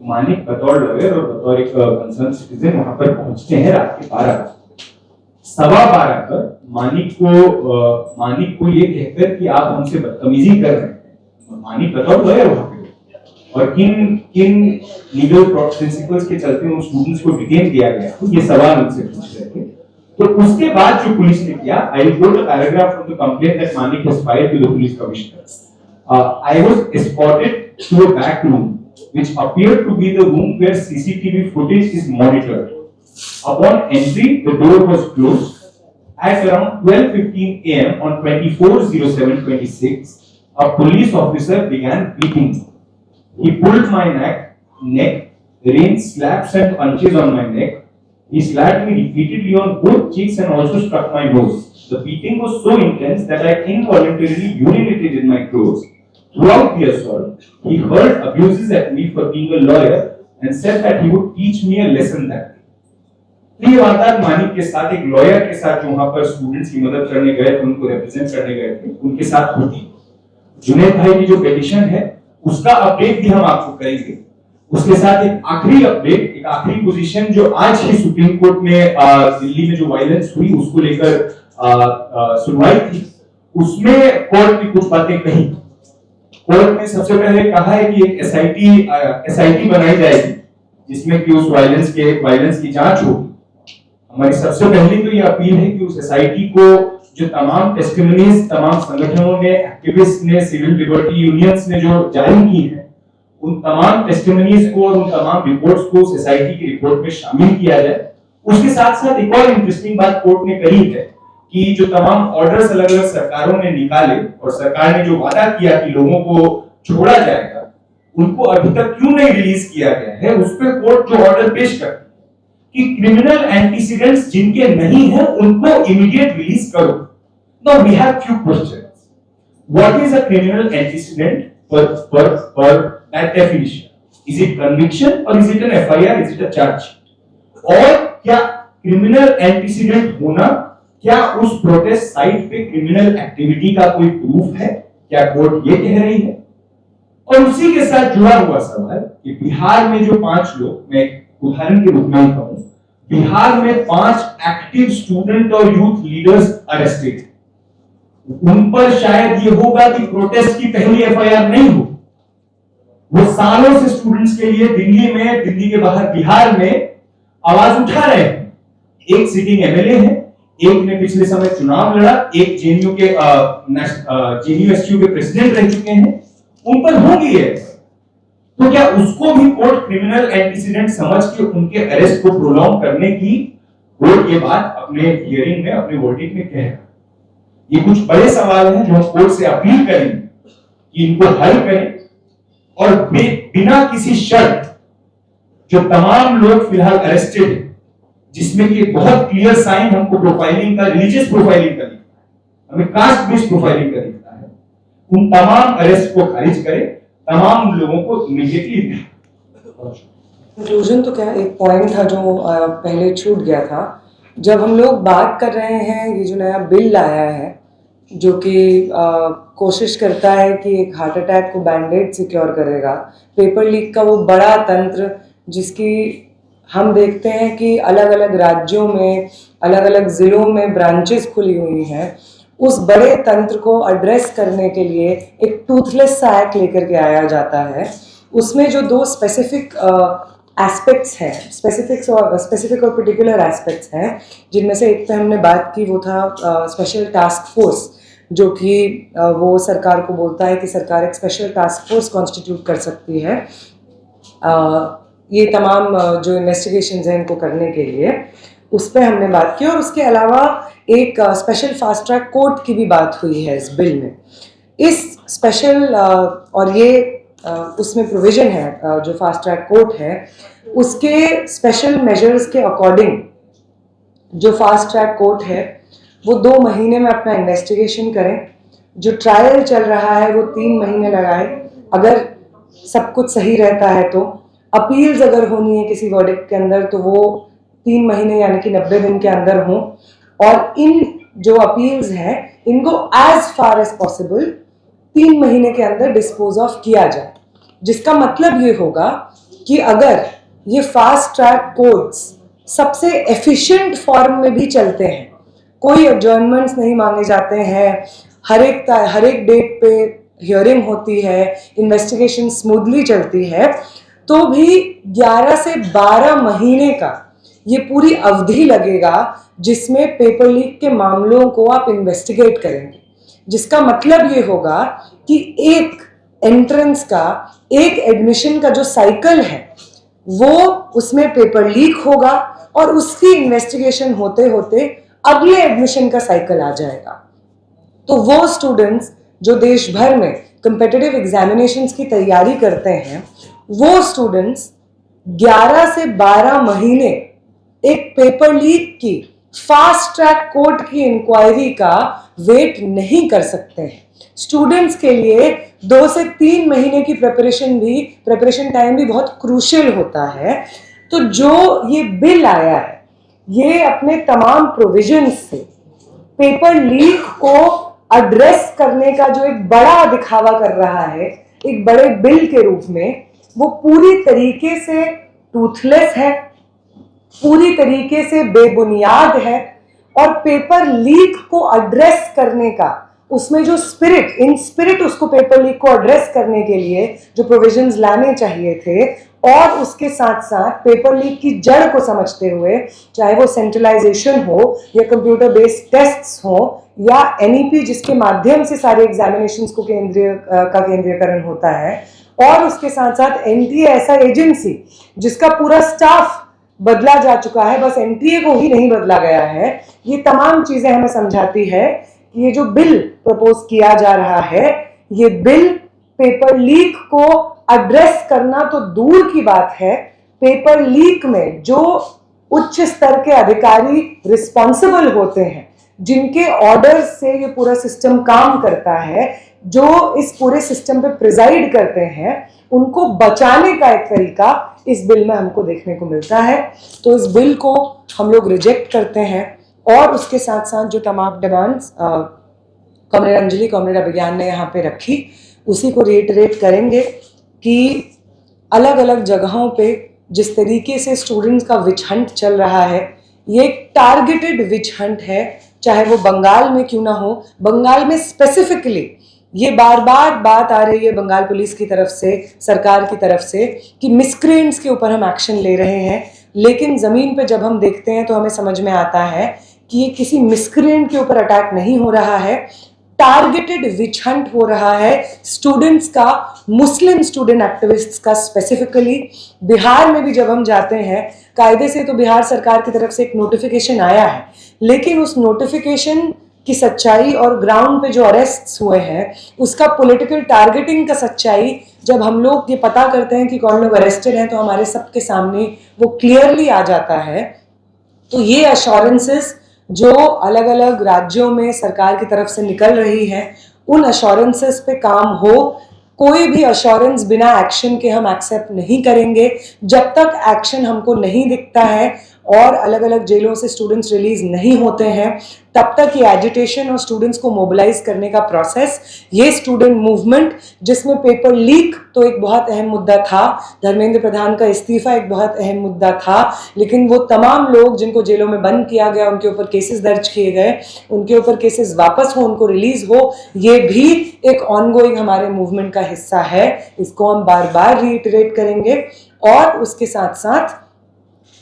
मानिक बतौर लॉयर और बतौर एक कंसर्न सिटीजन वहां पर पहुंचते हैं रात के 12:15 पर। मानिक को ये कहकर कि आप हमसे बदतमीजी कर रहे हैं, मानिक बतौर लॉयर वहां पे और किन लीगल प्रिंसिपल्स के चलते उन स्टूडेंट्स को डिटेन किया गया, तो ये सवाल उनसे पूछ रहे थे। तो उसके बाद जो पुलिस ने किया, I will go to paragraph from the complaint that Manik has filed to the police commissioner. I was escorted to a back room which appeared to be the room where CCTV footage is monitored. Upon entry, the door was closed. At around 12:15 a.m. on 24/07/26, a police officer began beating me. He pulled my neck, rained slaps and punches on my neck. He slapped me repeatedly on both cheeks and also struck my nose. The beating was so intense that I involuntarily urinated in my clothes. Throughout the assault, he hurled abuses at me for being a lawyer and said that he would teach me a lesson that day. ये वारदात मानिक के साथ, एक lawyer के साथ जो वहां पर स्टूडेंट्स की मदद करने गए थे, उनको रिप्रेजेंट करने गए थे, उनके साथ होती। जुनैद भाई की जो पेटिशन है उसका अपडेट भी हम आपको करेंगे। उसके साथ एक आखिरी अपडेट, एक आखिरी पोजीशन जो आज ही सुप्रीम कोर्ट में दिल्ली में जो वायलेंस हुई उसको लेकर सुनवाई थी, उसमें कोर्ट ने कुछ बातें कही। कोर्ट ने सबसे पहले कहा है कि एक एसआईटी बनाई जाएगी जिसमें कि उस वायलेंस की जांच होगी। हमारी सबसे पहली तो ये अपील है कि उस एसआईटी को जो तमाम टेस्टिमनीज, तमाम संगठनों ने, एक्टिविस्ट ने, सिविल लिबर्टी यूनियंस ने जो जारी की है, उन तमाम टेस्टिमनीज को और उन तमाम रिपोर्ट्स को उस एसआईटी की रिपोर्ट में शामिल किया जाए। उसके साथ साथ एक और इंटरेस्टिंग बात कोर्ट ने कही है कि जो तमाम ऑर्डर्स अलग अलग सरकारों ने निकाले और सरकार ने जो वादा किया कि लोगों को छोड़ा जाएगा, उनको अभी तक क्यों नहीं रिलीज किया गया है, उस पर कोर्ट जो ऑर्डर पेश करती कि क्रिमिनल एंटीसीडेंट्स जिनके नहीं है उनको इमीडिएट रिलीज करो। Now we have few questions. What is a criminal antecedent per that definition? Is it conviction और is it an FIR, is it a chargesheet? और क्या क्रिमिनल एंटीसीडेंट होना, क्या उस प्रोटेस्ट साइट पे क्रिमिनल एक्टिविटी का कोई प्रूफ है? क्या कोर्ट ये कह रही है? और उसी के साथ जुड़ा हुआ सवाल कि बिहार में जो 5 लोग, मैं उदाहरण के रूप में कहूं, बिहार में 5 एक्टिव स्टूडेंट और यूथ लीडर्स अरेस्टेड, उन पर शायद ये होगा कि प्रोटेस्ट की पहली एफआईआर नहीं हो। वो सालों से स्टूडेंट्स के लिए दिल्ली में, दिल्ली के बाहर बिहार में आवाज उठा रहे हैं। एक सिटिंग एमएलए है, एक ने पिछले समय चुनाव लड़ा, एक जेएनयू एसयू के प्रेसिडेंट रह चुके हैं, उन पर होगी है। तो क्या उसको भी कोर्ट क्रिमिनल एंटीसीडेंट समझ के उनके अरेस्ट को प्रोलॉन्ग करने की कोर्ट के बाद अपने हियरिंग में, अपने वर्डिक्ट में कहेगा। ये कुछ बड़े सवाल हैं जो हम कोर्ट से अपील करेंगे कि इनको हल करें, और बिना किसी शर्त जो तमाम लोग फिलहाल अरेस्टेड हैं, जिसमें कि बहुत क्लियर साइन हमको प्रोफाइलिंग का, रिलीजियस प्रोफाइलिंग का दिखता है, हमें कास्ट बेस्ड प्रोफाइलिंग का दिखता है, उन तमाम अरेस्ट को खारिज करें, तमाम लोगों को इमीडिएटली। कंक्लूजन तो क्या, एक पॉइंट था जो पहले छूट गया था। जब हम लोग बात कर रहे हैं, ये जो नया बिल आया है जो कि कोशिश करता है कि एक हार्ट अटैक को बैंडेड सिक्योर करेगा, पेपर लीक का वो बड़ा तंत्र जिसकी हम देखते हैं कि अलग अलग राज्यों में, अलग अलग ज़िलों में ब्रांचेस खुली हुई हैं, उस बड़े तंत्र को एड्रेस करने के लिए एक टूथलेस सा एक्ट लेकर के आया जाता है। उसमें जो दो स्पेसिफिक एस्पेक्ट्स हैं, स्पेसिफिक और पर्टिकुलर एस्पेक्ट्स हैं, जिनमें से एक पे हमने बात की, वो था स्पेशल टास्क फोर्स, जो कि वो सरकार को बोलता है कि सरकार एक स्पेशल टास्क फोर्स कॉन्स्टिट्यूट कर सकती है ये तमाम जो इन्वेस्टिगेशंस हैं इनको करने के लिए। उस पर हमने बात की, और उसके अलावा एक स्पेशल फास्ट ट्रैक कोर्ट की भी बात हुई है इस बिल में। इस स्पेशल और ये उसमें प्रोविजन है जो फास्ट ट्रैक कोर्ट है, उसके स्पेशल मेजर्स के अकॉर्डिंग जो फास्ट ट्रैक कोर्ट है वो 2 महीने में अपना इन्वेस्टिगेशन करें, जो ट्रायल चल रहा है वो 3 महीने लगाए, अगर सब कुछ सही रहता है तो। अपील्स अगर होनी है किसी वर्डिक्ट के अंदर तो वो 3 महीने यानी कि 90 दिन के अंदर हों, और इन जो अपील्स हैं इनको एज फार एज पॉसिबल 3 महीने के अंदर डिस्पोज ऑफ किया जाए। जिसका मतलब ये होगा कि अगर ये फास्ट ट्रैक कोर्ट्स सबसे एफिशिएंट फॉर्म में भी चलते हैं, कोई एडजर्नमेंट्स नहीं मांगे जाते हैं, हर एक डेट पे हियरिंग होती है, इन्वेस्टिगेशन स्मूथली चलती है, तो भी 11 से 12 महीने का ये पूरी अवधि लगेगा जिसमें पेपर लीक के मामलों को आप इन्वेस्टिगेट करेंगे। जिसका मतलब ये होगा कि एक एंट्रेंस का, एक एडमिशन का जो साइकिल है वो उसमें पेपर लीक होगा, और उसकी इन्वेस्टिगेशन होते होते अगले एडमिशन का साइकिल आ जाएगा। तो वो स्टूडेंट्स जो देश भर में कंपेटिटिव एग्जामिनेशंस की तैयारी करते हैं, वो स्टूडेंट्स 11 से 12 महीने एक पेपर लीक की फास्ट ट्रैक कोर्ट की इंक्वायरी का वेट नहीं कर सकते हैं। स्टूडेंट्स के लिए 2 से 3 महीने की प्रिपरेशन टाइम भी बहुत क्रूशियल होता है। तो जो ये बिल आया है, ये अपने तमाम प्रोविजंस से पेपर लीक को एड्रेस करने का जो एक बड़ा दिखावा कर रहा है एक बड़े बिल के रूप में, वो पूरी तरीके से टूथलेस है, पूरी तरीके से बेबुनियाद है, और पेपर लीक को एड्रेस करने का उसमें जो स्पिरिट, इन स्पिरिट उसको पेपर लीक को एड्रेस करने के लिए जो प्रोविजंस लाने चाहिए थे, और उसके साथ साथ पेपर लीक की जड़ को समझते हुए, चाहे वो सेंट्रलाइजेशन हो या कंप्यूटर बेस्ड टेस्ट्स हो या एनईपी जिसके माध्यम से सारे एग्जामिनेशंस को केंद्रीयकरण होता है, और उसके साथ साथ एनटीए ऐसा एजेंसी जिसका पूरा स्टाफ बदला जा चुका है, बस एनटीए को ही नहीं बदला गया है। ये तमाम चीजें हमें समझाती है कि ये जो बिल प्रपोज किया जा रहा है, ये बिल पेपर लीक को एड्रेस करना तो दूर की बात है, पेपर लीक में जो उच्च स्तर के अधिकारी रिस्पॉन्सिबल होते हैं, जिनके ऑर्डर से ये पूरा सिस्टम काम करता है, जो इस पूरे सिस्टम पे प्रिजाइड करते हैं, उनको बचाने का एक तरीका इस बिल में हमको देखने को मिलता है। तो इस बिल को हम लोग रिजेक्ट करते हैं, और उसके साथ साथ जो तमाम डिमांड्स कॉमरेड अंजलि, कॉमरेड अभिज्ञान ने यहाँ पे रखी, उसी को रिइटरेट करेंगे कि अलग अलग जगहों पे जिस तरीके से स्टूडेंट्स का विच हंट चल रहा है, ये एक टारगेटेड विच हंट है, चाहे वो बंगाल में क्यों ना हो। बंगाल में स्पेसिफिकली ये बार बार बात आ रही है बंगाल पुलिस की तरफ से, सरकार की तरफ से, कि मिसक्रेंट्स के ऊपर हम एक्शन ले रहे हैं, लेकिन ज़मीन पे जब हम देखते हैं तो हमें समझ में आता है कि ये किसी मिसक्रेंट के ऊपर अटैक नहीं हो रहा है, टारगेटेड विच हंट हो रहा है स्टूडेंट्स का, मुस्लिम स्टूडेंट एक्टिविस्ट्स का स्पेसिफिकली। बिहार में भी जब हम जाते हैं, कायदे से तो बिहार सरकार की तरफ से एक नोटिफिकेशन आया है, लेकिन उस नोटिफिकेशन की सच्चाई और ग्राउंड पे जो अरेस्ट्स हुए हैं उसका पॉलिटिकल टारगेटिंग का सच्चाई जब हम लोग ये पता करते हैं कि कौन लोग अरेस्टेड हैं तो हमारे सबके सामने वो क्लियरली आ जाता है। तो ये अश्योरेंसेस जो अलग अलग राज्यों में सरकार की तरफ से निकल रही हैं, उन अश्योरेंसेस पे काम हो। कोई भी अश्योरेंस बिना एक्शन के हम एक्सेप्ट नहीं करेंगे। जब तक एक्शन हमको नहीं दिखता है और अलग अलग जेलों से स्टूडेंट्स रिलीज नहीं होते हैं, तब तक ये एजिटेशन और स्टूडेंट्स को मोबिलाइज करने का प्रोसेस, ये स्टूडेंट मूवमेंट जिसमें पेपर लीक तो एक बहुत अहम मुद्दा था, धर्मेंद्र प्रधान का इस्तीफा एक बहुत अहम मुद्दा था, लेकिन वो तमाम लोग जिनको जेलों में बंद किया गया, उनके ऊपर केसेस दर्ज किए गए, उनके ऊपर केसेस वापस हो, उनको रिलीज हो, ये भी एक ऑनगोइंग हमारे मूवमेंट का हिस्सा है। इसको हम बार बार रीइटरेट करेंगे। और उसके साथ साथ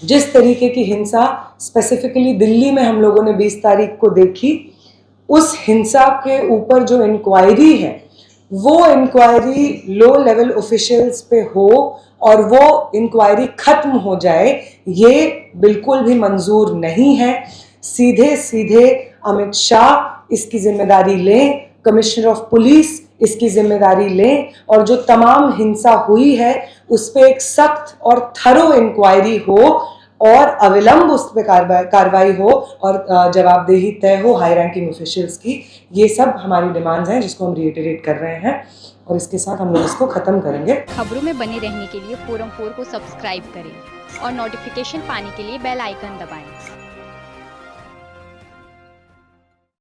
जिस तरीके की हिंसा स्पेसिफिकली दिल्ली में हम लोगों ने 20 तारीख को देखी, उस हिंसा के ऊपर जो इंक्वायरी है वो इंक्वायरी लो लेवल ऑफिशियल्स पे हो और वो इंक्वायरी खत्म हो जाए, ये बिल्कुल भी मंजूर नहीं है। सीधे सीधे अमित शाह इसकी जिम्मेदारी लें, कमिश्नर ऑफ पुलिस इसकी जिम्मेदारी लें, और जो तमाम हिंसा हुई है उस पर एक सख्त और थरो इंक्वायरी हो और अविलंब उस पर कार्रवाई हो और जवाबदेही तय हो हाई रैंकिंग ऑफिशियल्स की। ये सब हमारी डिमांड्स हैं जिसको हम रिइटरेट कर रहे हैं और इसके साथ हम लोग इसको खत्म करेंगे। खबरों में बने रहने के लिए फोरम 4 को सब्सक्राइब करें और नोटिफिकेशन पाने के लिए बेल आइकन दबाएं।